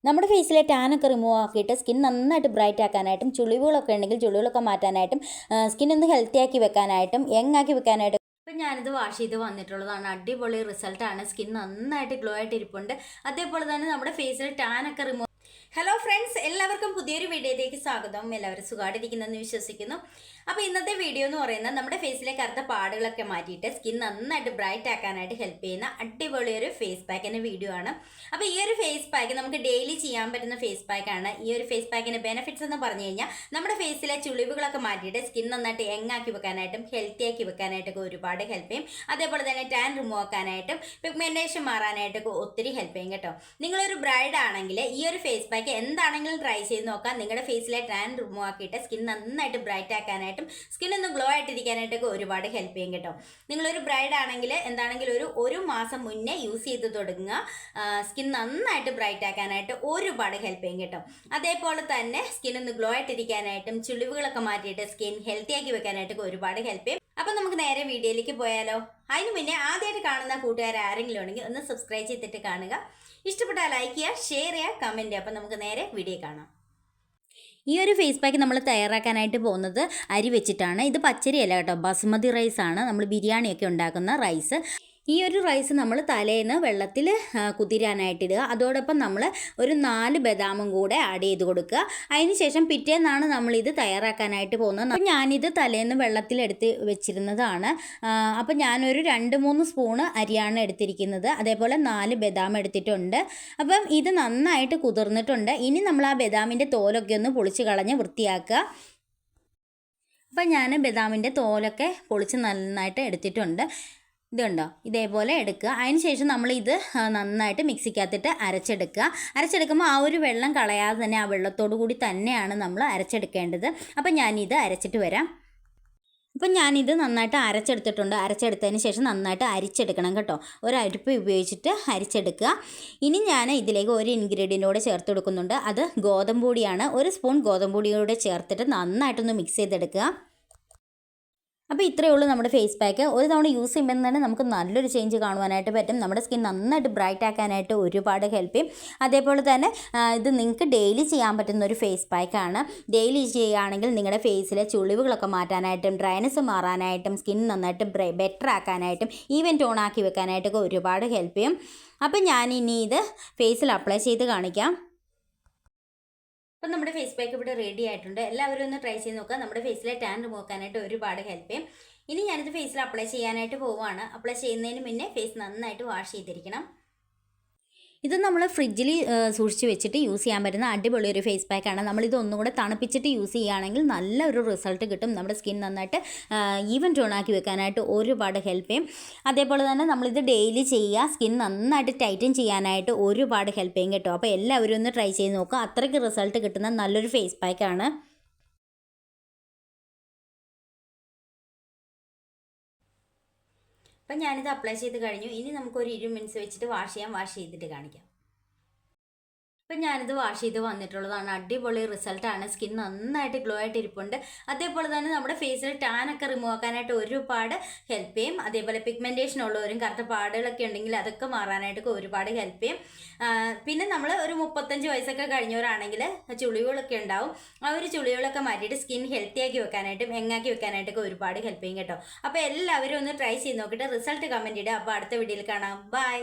നമ്മുടെ ഫേസിലെ ടാനൊക്കെ റിമൂവ് ആക്കിയിട്ട് സ്കിൻ നന്നായിട്ട് ബ്രൈറ്റ് ആക്കാനായിട്ടും ചുളിവുകളൊക്കെ ഉണ്ടെങ്കിൽ ചുളിവുകളൊക്കെ മാറ്റാനായിട്ടും സ്കിൻ ഒന്ന് ഹെൽത്തി ആക്കി വെക്കാനായിട്ടും യങ് ആക്കി വെക്കാനായിട്ടും ഇപ്പം ഞാനിത് വാഷ് ചെയ്ത് വന്നിട്ടുള്ളതാണ്. അടിപൊളി റിസൾട്ടാണ്. സ്കിൻ നന്നായിട്ട് ഗ്ലോ ആയിട്ട് ഇരിപ്പുണ്ട്. അതേപോലെ തന്നെ നമ്മുടെ ഫേസിൽ ടാനൊക്കെ റിമൂവ്. ഹലോ ഫ്രണ്ട്സ്, എല്ലാവർക്കും പുതിയൊരു വീഡിയോയിലേക്ക് സ്വാഗതം. എല്ലാവരും സുഖമായിട്ടിരിക്കുന്നെന്ന് വിശ്വസിക്കുന്നു. അപ്പോൾ ഇന്നത്തെ വീഡിയോ എന്ന് പറയുന്നത് നമ്മുടെ ഫേസിലെ കറുത്ത പാടുകളൊക്കെ മാറ്റിയിട്ട് സ്കിൻ നന്നായിട്ട് ബ്രൈറ്റ് ആക്കാനായിട്ട് ഹെൽപ്പ് ചെയ്യുന്ന അടിപൊളി ഒരു ഫേസ് പാക്കിൻ്റെ വീഡിയോ ആണ്. അപ്പോൾ ഈ ഒരു ഫേസ് പാക്ക് നമുക്ക് ഡെയിലി ചെയ്യാൻ പറ്റുന്ന ഫേസ് പാക്കാണ്. ഈ ഒരു ഫേസ് പാക്കിൻ്റെ ബെനിഫിറ്റ്സ് എന്ന് പറഞ്ഞു കഴിഞ്ഞാൽ നമ്മുടെ ഫേസിലെ ചുളിവുകളൊക്കെ മാറ്റിയിട്ട് സ്കിൻ നന്നായിട്ട് യങ് ആക്കി വെക്കാനായിട്ടും ഹെൽത്തി ആക്കി വെക്കാനായിട്ടൊക്കെ ഒരുപാട് ഹെൽപ്പ് ചെയ്യും. അതേപോലെ തന്നെ ടാൻ റിമൂവ് ആക്കാനായിട്ടും പിഗ്മെൻറ്റേഷൻ മാറാനായിട്ടൊക്കെ ഒത്തിരി ഹെൽപ്പ് ചെയ്യും കേട്ടോ. നിങ്ങളൊരു ബ്രൈഡ് ആണെങ്കിൽ ഈ ഒരു ഫേസ് പാക്ക് എന്താണെങ്കിലും ട്രൈ ചെയ്ത് നോക്കാം. നിങ്ങളുടെ ഫേസിലെ ടാൻ റിമൂവ് ആക്കിയിട്ട് സ്കിൻ നന്നായിട്ട് ബ്രൈറ്റ് ആക്കാനായിട്ടും സ്കിൻ ഒന്ന് ഗ്ലോ ആയിട്ടിരിക്കാനായിട്ടൊക്കെ ഒരുപാട് ഹെൽപ്പ് ചെയ്യും കേട്ടോ. നിങ്ങളൊരു ബ്രൈഡ് ആണെങ്കിൽ എന്താണെങ്കിലും ഒരു മാസം മുന്നേ യൂസ് ചെയ്ത് തുടങ്ങുക. സ്കിൻ നന്നായിട്ട് ബ്രൈറ്റ് ആക്കാനായിട്ട് ഒരുപാട് ഹെൽപ്പ് ചെയ്യും കേട്ടോ. അതേപോലെ തന്നെ സ്കിൻ ഒന്ന് ഗ്ലോ ആയിട്ടിരിക്കാനായിട്ടും ചുളിവുകളൊക്കെ മാറ്റിയിട്ട് സ്കിൻ ഹെൽത്തി ആക്കി വെക്കാനായിട്ടൊക്കെ ഒരുപാട് ഹെൽപ്പ് ചെയ്യും. അപ്പം നമുക്ക് നേരെ വീഡിയോയിലേക്ക് പോയാലോ. അതിന് മുന്നേ ആദ്യമായിട്ട് കാണുന്ന കൂട്ടുകാർ ആരെങ്കിലും ഉണ്ടെങ്കിൽ ഒന്ന് സബ്സ്ക്രൈബ് ചെയ്തിട്ട് കാണുക. ഇഷ്ടപ്പെട്ടാൽ ലൈക്ക് ചെയ്യുക, ഷെയർ ചെയ്യുക, കമൻറ്റ് ചെയ്യുക. അപ്പം നമുക്ക് നേരെ വീഡിയോ കാണാം. ഈ ഒരു ഫേസ് പാക്ക് നമ്മൾ തയ്യാറാക്കാനായിട്ട് പോകുന്നത് അരി വെച്ചിട്ടാണ്. ഇത് പച്ചരിയല്ല കേട്ടോ, ബസുമതി റൈസാണ്. നമ്മൾ ബിരിയാണിയൊക്കെ ഉണ്ടാക്കുന്ന റൈസ്. ഈ ഒരു റൈസ് നമ്മൾ തലേന്ന് വെള്ളത്തിൽ കുതിരാനായിട്ടിടുക. അതോടൊപ്പം നമ്മൾ ഒരു 4 ബദാമും കൂടെ ആഡ് ചെയ്ത് കൊടുക്കുക. അതിന് ശേഷം പിറ്റേന്നാണ് നമ്മളിത് തയ്യാറാക്കാനായിട്ട് പോകുന്നത്. അപ്പം ഞാനിത് തലേന്ന് വെള്ളത്തിലെടുത്ത് വെച്ചിരുന്നതാണ്. അപ്പം ഞാനൊരു 2-3 സ്പൂണ് അരിയാണ് എടുത്തിരിക്കുന്നത്. അതേപോലെ 4 ബദാം എടുത്തിട്ടുണ്ട്. അപ്പം ഇത് നന്നായിട്ട് കുതിർന്നിട്ടുണ്ട്. ഇനി നമ്മൾ ആ ബദാമിൻ്റെ തോലൊക്കെ ഒന്ന് പൊളിച്ച് കളഞ്ഞ് വൃത്തിയാക്കുക. അപ്പം ഞാൻ ബദാമിൻ്റെ തോലൊക്കെ പൊളിച്ച് നന്നായിട്ട് എടുത്തിട്ടുണ്ട്. ഇതുണ്ടോ, ഇതേപോലെ എടുക്കുക. അതിന് ശേഷം നമ്മളിത് നന്നായിട്ട് മിക്സിക്കകത്തിട്ട് അരച്ചെടുക്കുമ്പോൾ ആ ഒരു വെള്ളം കളയാതെ തന്നെ ആ വെള്ളത്തോടു കൂടി തന്നെയാണ് നമ്മൾ അരച്ചെടുക്കേണ്ടത്. അപ്പം ഞാനിത് അരച്ചിട്ട് വരാം. അപ്പം ഞാനിത് നന്നായിട്ട് അരച്ചെടുത്തിട്ടുണ്ട്. അരച്ചെടുത്തതിന് ശേഷം നന്നായിട്ട് അരിച്ചെടുക്കണം കേട്ടോ. ഒരു അരിപ്പ് ഉപയോഗിച്ചിട്ട് അരിച്ചെടുക്കുക. ഇനി ഞാൻ ഇതിലേക്ക് ഒരു ഇൻഗ്രീഡിയൻ്റ് ചേർത്ത് കൊടുക്കുന്നുണ്ട്. അത് ഗോതമ്പ് പൊടിയാണ്. 1 സ്പൂൺ ഗോതമ്പ് പൊടിയോടെ ചേർത്തിട്ട് നന്നായിട്ടൊന്ന് മിക്സ് ചെയ്തെടുക്കുക. അപ്പോൾ ഇത്രയേ ഉള്ളൂ നമ്മുടെ ഫേസ് പാക്ക്. ഒരു തവണ യൂസ് ചെയ്യുമ്പോൾ തന്നെ നമുക്ക് നല്ലൊരു ചേഞ്ച് കാണുവാനായിട്ട് പറ്റും. നമ്മുടെ സ്കിൻ നന്നായിട്ട് ബ്രൈറ്റ് ആക്കാനായിട്ട് ഒരുപാട് ഹെൽപ്പ് ചെയ്യും. അതേപോലെ തന്നെ ഇത് നിങ്ങൾക്ക് ഡെയിലി ചെയ്യാൻ പറ്റുന്ന ഒരു ഫേസ് പാക്കാണ്. ഡെയിലി ചെയ്യുകയാണെങ്കിൽ നിങ്ങളുടെ ഫേസിലെ ചുളിവുകളൊക്കെ മാറ്റാനായിട്ടും ഡ്രൈനസ് മാറാനായിട്ടും സ്കിൻ നന്നായിട്ട് ബെറ്റർ ആക്കാനായിട്ടും ഈവൻ ടോൺ ആക്കി വെക്കാനായിട്ടൊക്കെ ഒരുപാട് ഹെൽപ്പ് ചെയ്യും. അപ്പം ഞാനിനി ഇത് ഫേസിൽ അപ്ലൈ ചെയ്ത് കാണിക്കാം. അപ്പം നമ്മുടെ ഫേസ് പാക്ക് ഇവിടെ റെഡി ആയിട്ടുണ്ട്. എല്ലാവരും ഒന്ന് ട്രൈ ചെയ്ത് നോക്കുക. നമ്മുടെ ഫേസിലെ ടാൻ റിമൂവ് ആക്കാനായിട്ട് ഒരുപാട് ഹെൽപ്പ് ചെയ്യും. ഇനി ഞാനിത് ഫേസിൽ അപ്ലൈ ചെയ്യാനായിട്ട് പോവുകയാണ്. അപ്ലൈ ചെയ്യുന്നതിന് മുന്നേ ഫേസ് നന്നായിട്ട് വാഷ് ചെയ്തിരിക്കണം. ഇത് നമ്മൾ ഫ്രിഡ്ജിൽ സൂക്ഷിച്ച് വെച്ചിട്ട് യൂസ് ചെയ്യാൻ പറ്റുന്ന അടിപൊളി ഒരു ഫേസ് പാക്കാണ്. നമ്മളിത് ഒന്നും കൂടെ തണുപ്പിച്ചിട്ട് യൂസ് ചെയ്യുകയാണെങ്കിൽ നല്ലൊരു റിസൾട്ട് കിട്ടും. നമ്മുടെ സ്കിൻ നന്നായിട്ട് ഈവൻ ടോൺ ആക്കി വെക്കാനായിട്ട് ഒരുപാട് ഹെൽപ്പ് ചെയ്യും. അതേപോലെ തന്നെ നമ്മളിത് ഡെയിലി ചെയ്യുക. സ്കിൻ നന്നായിട്ട് ടൈറ്റൻ ചെയ്യാനായിട്ട് ഒരുപാട് ഹെൽപ്പ് ചെയ്യും കേട്ടോ. അപ്പോൾ എല്ലാവരും ഒന്ന് ട്രൈ ചെയ്ത് നോക്കുക. അത്രയ്ക്ക് റിസൾട്ട് കിട്ടുന്ന നല്ലൊരു ഫേസ് പാക്കാണ്. അപ്പം ഞാനിത് അപ്ലൈ ചെയ്ത് കഴിഞ്ഞു. ഇനി നമുക്കൊരു 20 മിനിറ്റ്സ് വെച്ചിട്ട് വാഷ് ചെയ്തിട്ട് കാണിക്കാം. ഇപ്പം ഞാനിത് വാഷ് ചെയ്ത് വന്നിട്ടുള്ളതാണ്. അടിപൊളി റിസൾട്ടാണ്. സ്കിൻ നന്നായിട്ട് ഗ്ലോ ആയിട്ട് ഇരിപ്പുണ്ട്. അതേപോലെ തന്നെ നമ്മുടെ ഫേസിൽ ടാനൊക്കെ റിമൂവ് ആക്കാനായിട്ട് ഒരുപാട് ഹെൽപ്പ് ചെയ്യും. അതേപോലെ പിഗ്മെൻറ്റേഷൻ ഉള്ളവരും കറുത്ത പാടുകളൊക്കെ ഉണ്ടെങ്കിൽ അതൊക്കെ മാറാനായിട്ടൊക്കെ ഒരുപാട് ഹെൽപ്പ് ചെയ്യും. പിന്നെ നമ്മൾ ഒരു 35 വയസ്സൊക്കെ കഴിഞ്ഞവരാണെങ്കിൽ ചുളിവുകളൊക്കെ ഉണ്ടാവും. ആ ഒരു ചുളിവുകളൊക്കെ മാറ്റിയിട്ട് സ്കിൻ ഹെൽത്തി ആക്കി വെക്കാനായിട്ടും യങ്ങാക്കി വെക്കാനായിട്ടൊക്കെ ഒരുപാട് ഹെൽപ്പ് ചെയ്യും കേട്ടോ. അപ്പോൾ എല്ലാവരും ഒന്ന് ട്രൈ ചെയ്ത് നോക്കിയിട്ട് റിസൾട്ട് കമൻറ്റ് ഇടുക. അപ്പോൾ അടുത്ത വീഡിയോയിൽ കാണാം. ബൈ.